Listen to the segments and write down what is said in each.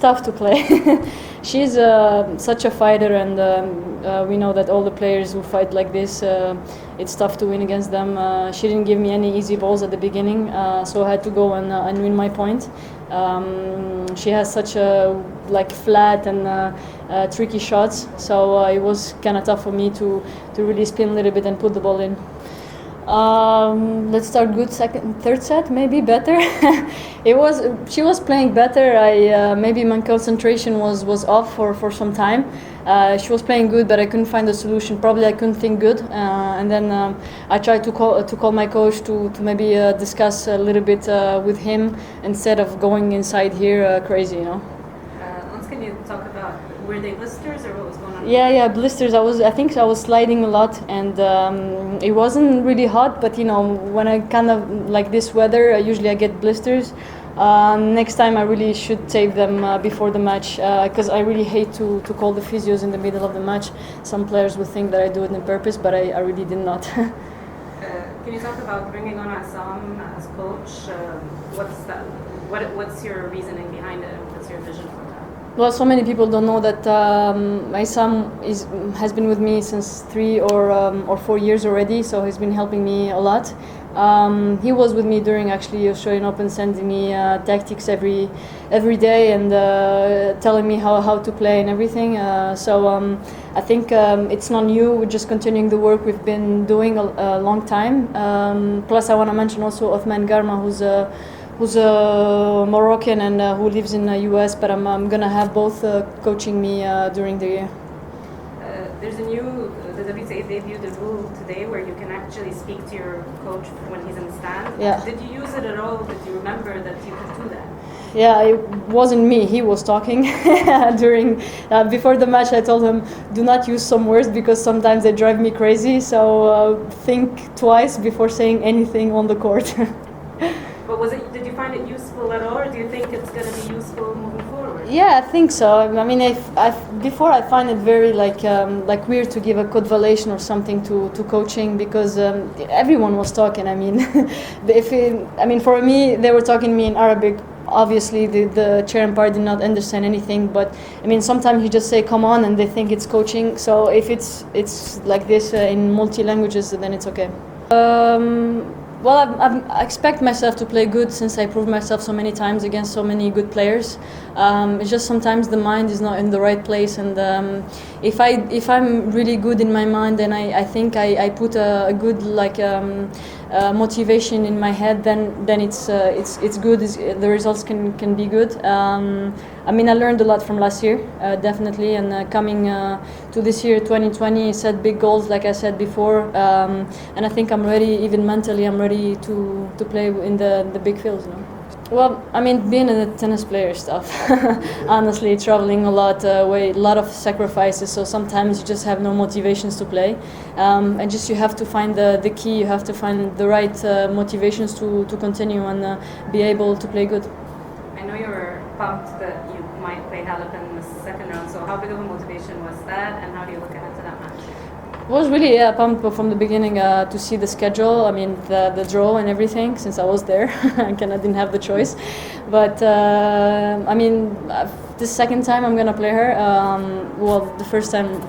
tough to play. She's such a fighter, and we know that all the players who fight like this, it's tough to win against them. She didn't give me any easy balls at the beginning, so I had to go and win my point. She has such a flat and tricky shots, so it was kind of tough for me to really spin a little bit and put the ball in. Let's start good. Third set, maybe better. She was playing better. Maybe my concentration was off for some time. She was playing good, but I couldn't find a solution. Probably I couldn't think good, and then I tried to call my coach to maybe discuss a little bit with him instead of going inside here crazy, you know. Ons, can you talk about, were they blisters or what was going on? Yeah, blisters. I think I was sliding a lot, and it wasn't really hot, but you know, when I kind of like this weather, usually I get blisters. Next time I really should save them before the match, because I really hate to call the physios in the middle of the match. Some players would think that I do it on purpose, but I really did not. Can you talk about bringing on Assam as coach? What's your reasoning behind it? What's your vision for that? Well, so many people don't know that my son has been with me since 3 or 4 years already, so he's been helping me a lot. He was with me during actually Australian Open, sending me tactics every day and telling me how to play and everything. So I think it's not new. We're just continuing the work we've been doing a long time. Plus, I want to mention also Othman Garma, who's a Moroccan and who lives in the US, but I'm gonna have both coaching me during the year. There's a new, the WTA debuted the rule today where you can actually speak to your coach when he's in the stand. Yeah. Did you use it at all? Did you remember that you could do that? Yeah, it wasn't me. He was talking during before the match. I told him, do not use some words because sometimes they drive me crazy. So think twice before saying anything on the court. But did you find it useful at all, or do you think it's going to be useful moving forward? Yeah, I think so. I mean, before I find it very like weird to give a code violation or something to coaching because everyone was talking. I mean, for me, they were talking to me in Arabic. Obviously, the chair and part did not understand anything. But I mean, sometimes you just say "come on" and they think it's coaching. So if it's like this in multi languages, then it's okay. Well, I expect myself to play good since I proved myself so many times against so many good players. It's just sometimes the mind is not in the right place, and if I'm really good in my mind, then I think I put a good motivation in my head. Then it's good. The results can be good. I mean, I learned a lot from last year, definitely, and coming to this year, 2020, set big goals, like I said before, and I think I'm ready, even mentally, I'm ready to play in the big fields. You know? Well, I mean, being a tennis player is tough. Honestly, traveling a lot, a lot of sacrifices, so sometimes you just have no motivations to play, and just you have to find the key, you have to find the right motivations to continue and be able to play good. I know you're pumped that you might play Halep in the second round, so how big of a motivation was that, and how do you look ahead to that match? I was really pumped from the beginning to see the schedule. I mean, the draw and everything, since I was there. I didn't have the choice. But, I mean, the second time I'm going to play her. Well, the first time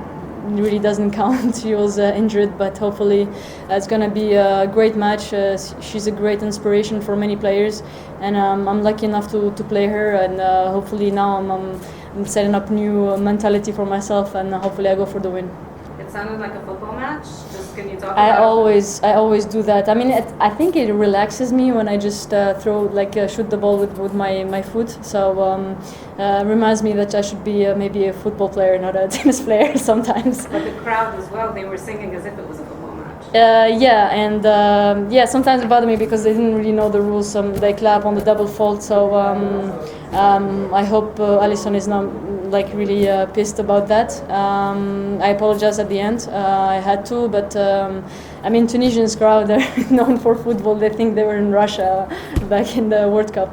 really doesn't count. She was injured, but hopefully it's going to be a great match. She's a great inspiration for many players, and I'm lucky enough to play her, and hopefully now I'm setting up new mentality for myself, and hopefully I go for the win. It sounded like a football match. Just can you talk about? I always do that. I mean, I think it relaxes me when I just shoot the ball with my foot. So reminds me that I should be maybe a football player, not a tennis player sometimes. But the crowd as well, they were singing as if it was a football match. Sometimes it bothered me because they didn't really know the rules. They clap on the double fault. So I hope Alison is not really pissed about that. I apologize at the end. I had to, but I mean, Tunisians crowd, they're known for football. They think they were in Russia back in the World Cup.